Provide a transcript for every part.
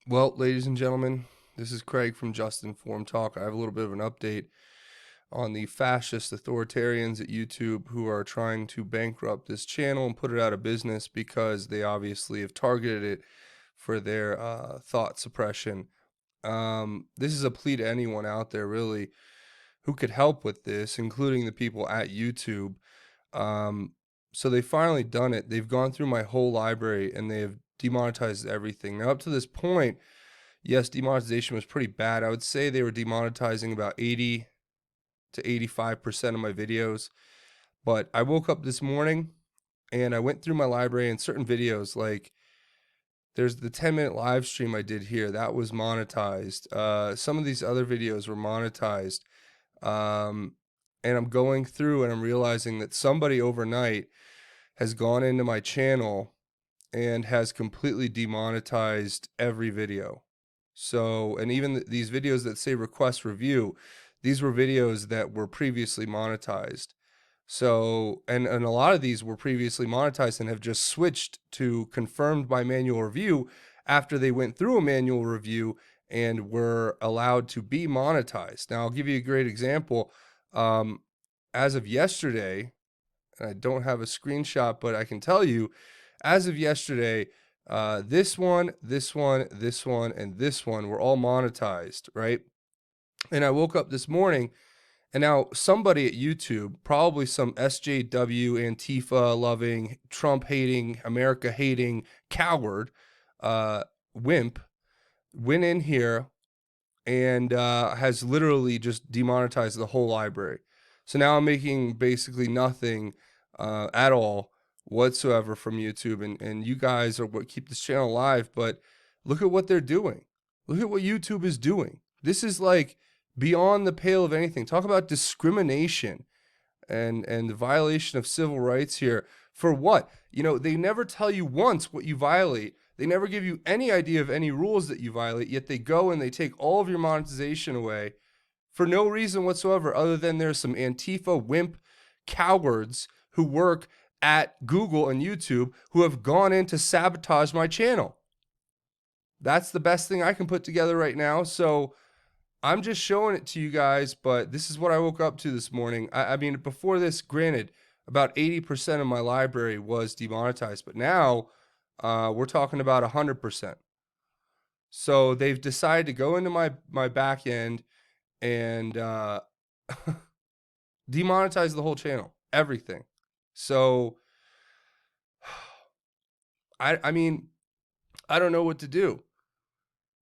Well, ladies and gentlemen, this is Craig from Just Informed Talk. I have a little bit of an update on the fascist authoritarians at YouTube who are trying to bankrupt this channel and put it out of business because they obviously have targeted it for their thought suppression. This is a plea to anyone out there, really, who could help with this, including the people at YouTube. Um, so they've finally done it. They've gone through my whole library and they have demonetized everything. Now, up to this point, yes, demonetization was pretty bad. I would say they were demonetizing about 80 to 85% of my videos. But I woke up this morning and I went through my library and certain videos, like there's the 10-minute live stream I did here, that was monetized. Some of these other videos were monetized. Um, and I'm going through and I'm realizing that somebody overnight has gone into my channel and has completely demonetized every video. So, and even these videos that say request review, these were videos that were previously monetized. So, and a lot of these were previously monetized and have just switched to confirmed by manual review after they went through a manual review and were allowed to be monetized. Now, I'll give you a great example. Um, as of yesterday, and I don't have a screenshot, but I can tell you, as of yesterday, this one, this one, this one, and this one were all monetized, right? And I woke up this morning, and now somebody at YouTube, probably some SJW, Antifa loving, Trump hating, America hating coward, wimp, went in here and has literally just demonetized the whole library. So now I'm making basically nothing at all whatsoever from YouTube, and you guys are what keep this channel alive. But look at what they're doing. Look at what YouTube is doing. This is like beyond the pale of anything. Talk about discrimination and the violation of civil rights here. For what? You know, they never tell you once what you violate. They never give you any idea of any rules that you violate, yet they go and they take all of your monetization away for no reason whatsoever, other than there's some Antifa wimp cowards who work at Google and YouTube who have gone in to sabotage my channel. That's the best thing I can put together right now. So I'm just showing it to you guys, but this is what I woke up to this morning. I mean, before this, granted, about 80% of my library was demonetized, but now we're talking about 100%. So they've decided to go into my back end and demonetize the whole channel, everything. So I mean, I don't know what to do.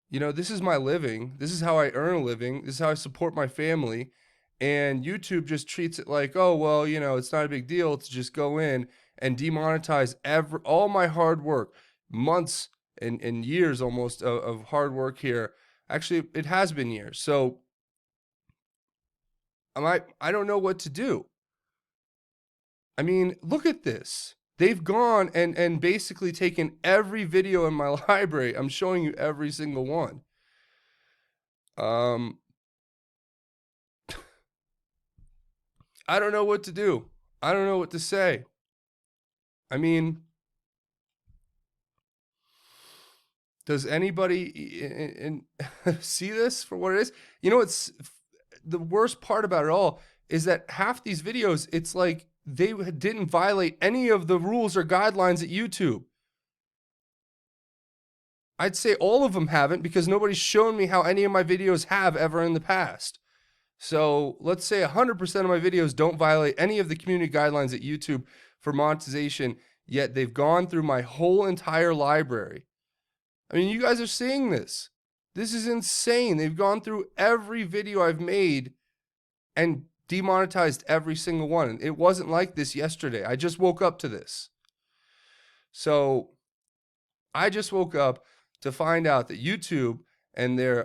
You know, this is my living. This is how I earn a living. This is how I support my family. And YouTube just treats it like, oh, well, you know, it's not a big deal to just go in and demonetize all my hard work, months and years almost of hard work here. Actually, it has been years. So I don't know what to do. I mean, look at this. They've gone and basically taken every video in my library. I'm showing you every single one. Um, I don't know what to do. I don't know what to say. I mean, does anybody see this for what it is? You know, it's the worst part about it all is that half these videos, it's like they didn't violate any of the rules or guidelines at YouTube. I'd say all of them haven't because nobody's shown me how any of my videos have ever in the past. So let's say 100% of my videos don't violate any of the community guidelines at YouTube for monetization, yet they've gone through my whole entire library. I mean, you guys are seeing this. This is insane. They've gone through every video I've made and demonetized every single one. It wasn't like this yesterday. I just woke up to this. So I just woke up to find out that YouTube and their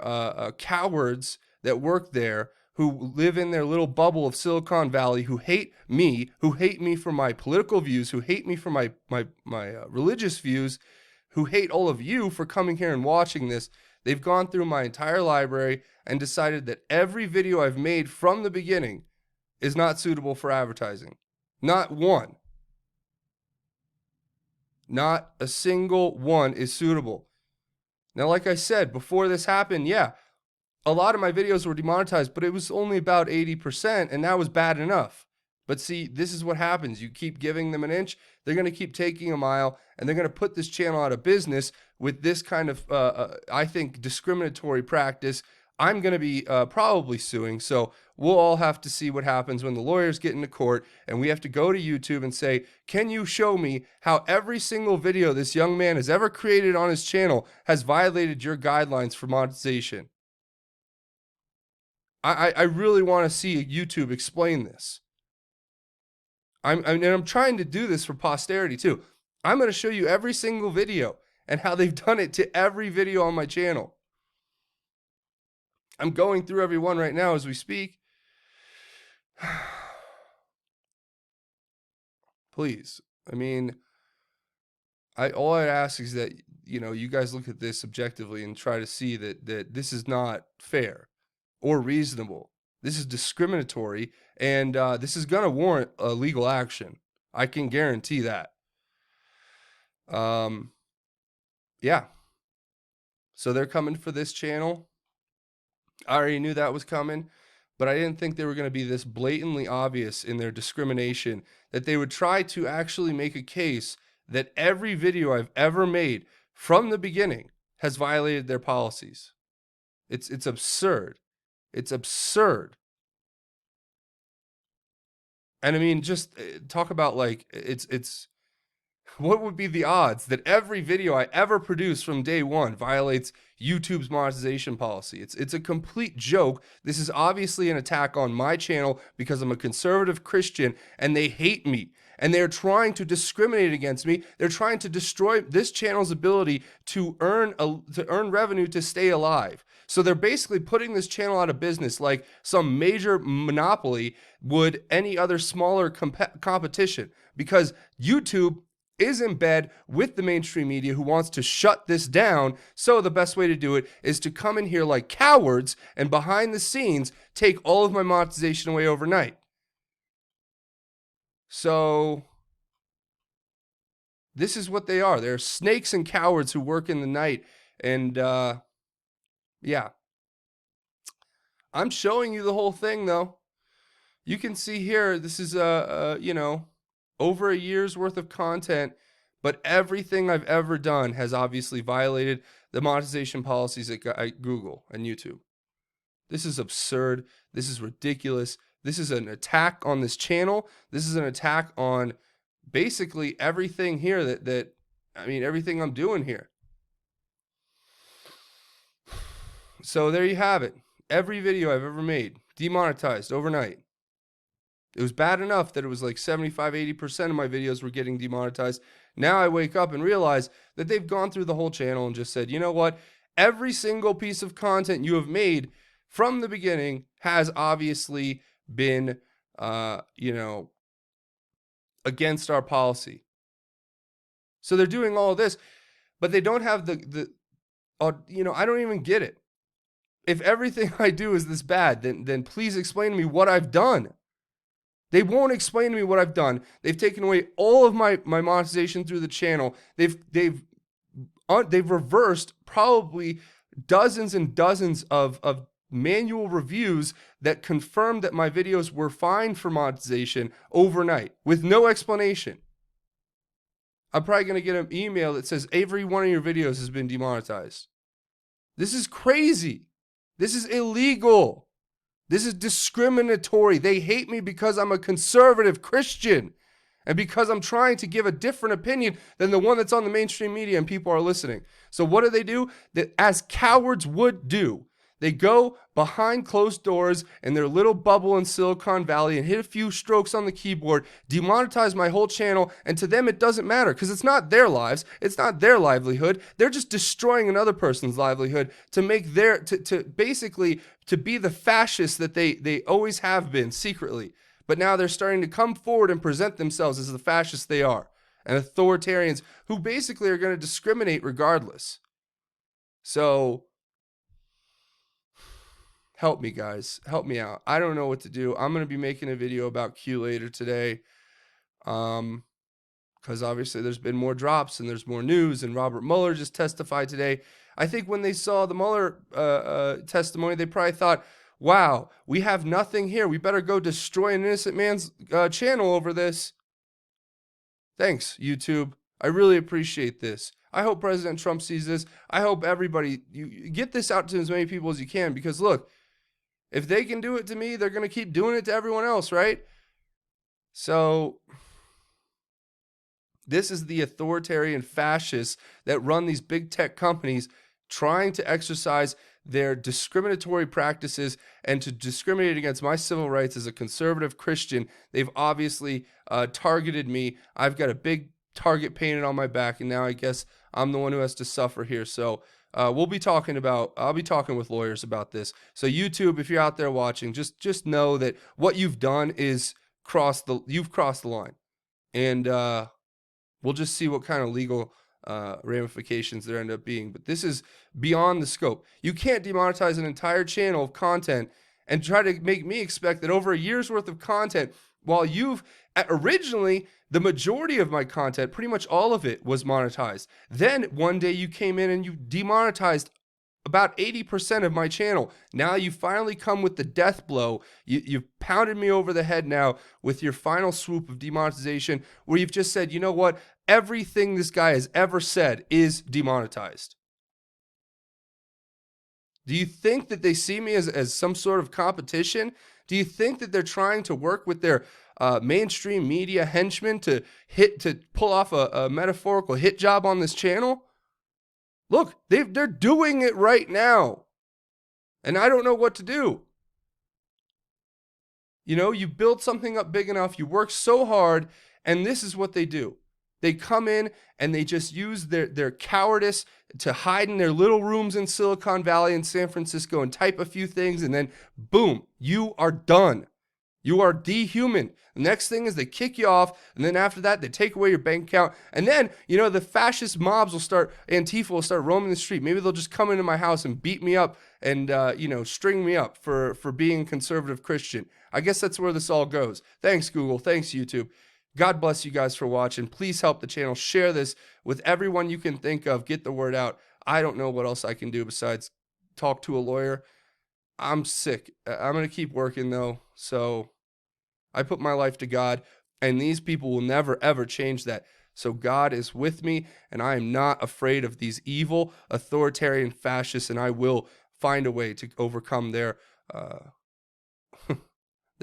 cowards that work there, who live in their little bubble of Silicon Valley, who hate me for my political views, who hate me for my religious views, who hate all of you for coming here and watching this. They've gone through my entire library and decided that every video I've made from the beginning is not suitable for advertising. Not one. Not a single one is suitable. Now, like I said, before this happened, yeah, a lot of my videos were demonetized, but it was only about 80%, and that was bad enough. But see, this is what happens. You keep giving them an inch, they're going to keep taking a mile, and they're going to put this channel out of business with this kind of, I think, discriminatory practice. I'm going to be probably suing. So we'll all have to see what happens when the lawyers get into court and we have to go to YouTube and say, can you show me how every single video this young man has ever created on his channel has violated your guidelines for monetization? I really want to see YouTube explain this. I'm trying to do this for posterity too. I'm going to show you every single video and how they've done it to every video on my channel. I'm going through every one right now as we speak. Please. I mean, all I ask is that, you know, you guys look at this objectively and try to see that this is not fair or reasonable. This is discriminatory, and this is going to warrant a legal action. I can guarantee that. Yeah. So they're coming for this channel. I already knew that was coming, but I didn't think they were going to be this blatantly obvious in their discrimination, that they would try to actually make a case that every video I've ever made from the beginning has violated their policies. It's absurd. It's absurd. And I mean, just talk about like, it's what would be the odds that every video I ever produce from day one violates YouTube's monetization policy? It's a complete joke. This is obviously an attack on my channel because I'm a conservative Christian and they hate me. And they're trying to discriminate against me. They're trying to destroy this channel's ability to earn revenue to stay alive. So they're basically putting this channel out of business like some major monopoly would any other smaller competition, because YouTube is in bed with the mainstream media who wants to shut this down. So the best way to do it is to come in here like cowards and behind the scenes take all of my monetization away overnight. So this is what they are. They're snakes and cowards who work in the night. And yeah, I'm showing you the whole thing though. You can see here, this is you know, over a year's worth of content, but everything I've ever done has obviously violated the monetization policies at Google and YouTube. This is absurd. This is ridiculous. This is an attack on this channel. This is an attack on basically everything here that I mean, everything I'm doing here. So there you have it. Every video I've ever made, demonetized overnight. It was bad enough that it was like 75–80% of my videos were getting demonetized. Now I wake up and realize that they've gone through the whole channel and just said, you know what? Every single piece of content you have made from the beginning has obviously been, you know, against our policy. So they're doing all of this, but they don't have you know, I don't even get it. If everything I do is this bad, then please explain to me what I've done. They won't explain to me what I've done. They've taken away all of my monetization through the channel. They've reversed probably dozens and dozens of manual reviews that confirmed that my videos were fine for monetization overnight with no explanation. I'm probably going to get an email that says every one of your videos has been demonetized. This is crazy. This is illegal. This is discriminatory. They hate me because I'm a conservative Christian and because I'm trying to give a different opinion than the one that's on the mainstream media and people are listening. So what do? That as cowards would do. They go behind closed doors in their little bubble in Silicon Valley and hit a few strokes on the keyboard, demonetize my whole channel, and to them it doesn't matter because it's not their lives, it's not their livelihood. They're just destroying another person's livelihood to make to basically to be the fascists that they always have been secretly. But now they're starting to come forward and present themselves as the fascists they are, and authoritarians who basically are going to discriminate regardless. So help me, guys. Help me out. I don't know what to do. I'm going to be making a video about Q later today. Because obviously there's been more drops and there's more news, and Robert Mueller just testified today. I think when they saw the Mueller testimony, they probably thought, wow, we have nothing here. We better go destroy an innocent man's channel over this. Thanks, YouTube. I really appreciate this. I hope President Trump sees this. I hope everybody, you get this out to as many people as you can, because look, if they can do it to me, they're going to keep doing it to everyone else, right? So this is the authoritarian fascists that run these big tech companies trying to exercise their discriminatory practices and to discriminate against my civil rights as a conservative Christian. They've obviously targeted me. I've got a big target painted on my back, and now I guess I'm the one who has to suffer here. So I'll be talking with lawyers about this. So YouTube, if you're out there watching, just know that what you've done is you've crossed the line. And we'll just see what kind of legal ramifications there end up being. But this is beyond the scope. You can't demonetize an entire channel of content and try to make me expect that over a year's worth of content, while you've originally, the majority of my content, pretty much all of it, was monetized. Then one day you came in and you demonetized about 80% of my channel. Now you finally come with the death blow. You've pounded me over the head now with your final swoop of demonetization, where you've just said, you know what? Everything this guy has ever said is demonetized. Do you think that they see me as some sort of competition? Do you think that they're trying to work with their mainstream media henchmen to pull off a metaphorical hit job on this channel? Look, they're doing it right now. And I don't know what to do. You know, you build something up big enough, you work so hard, and this is what they do. They come in and they just use their cowardice to hide in their little rooms in Silicon Valley and San Francisco and type a few things, and then boom, you are done. You are dehuman. The next thing is they kick you off, and then after that, they take away your bank account. And then, you know, the fascist mobs Antifa will start roaming the street. Maybe they'll just come into my house and beat me up and, string me up for being a conservative Christian. I guess that's where this all goes. Thanks, Google. Thanks, YouTube. God bless you guys for watching. Please help the channel. Share this with everyone you can think of. Get the word out. I don't know what else I can do besides talk to a lawyer. I'm sick. I'm going to keep working, though. So I put my life to God, and these people will never, ever change that. So God is with me, and I am not afraid of these evil, authoritarian fascists, and I will find a way to overcome their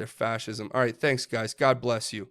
fascism. All right, thanks, guys. God bless you.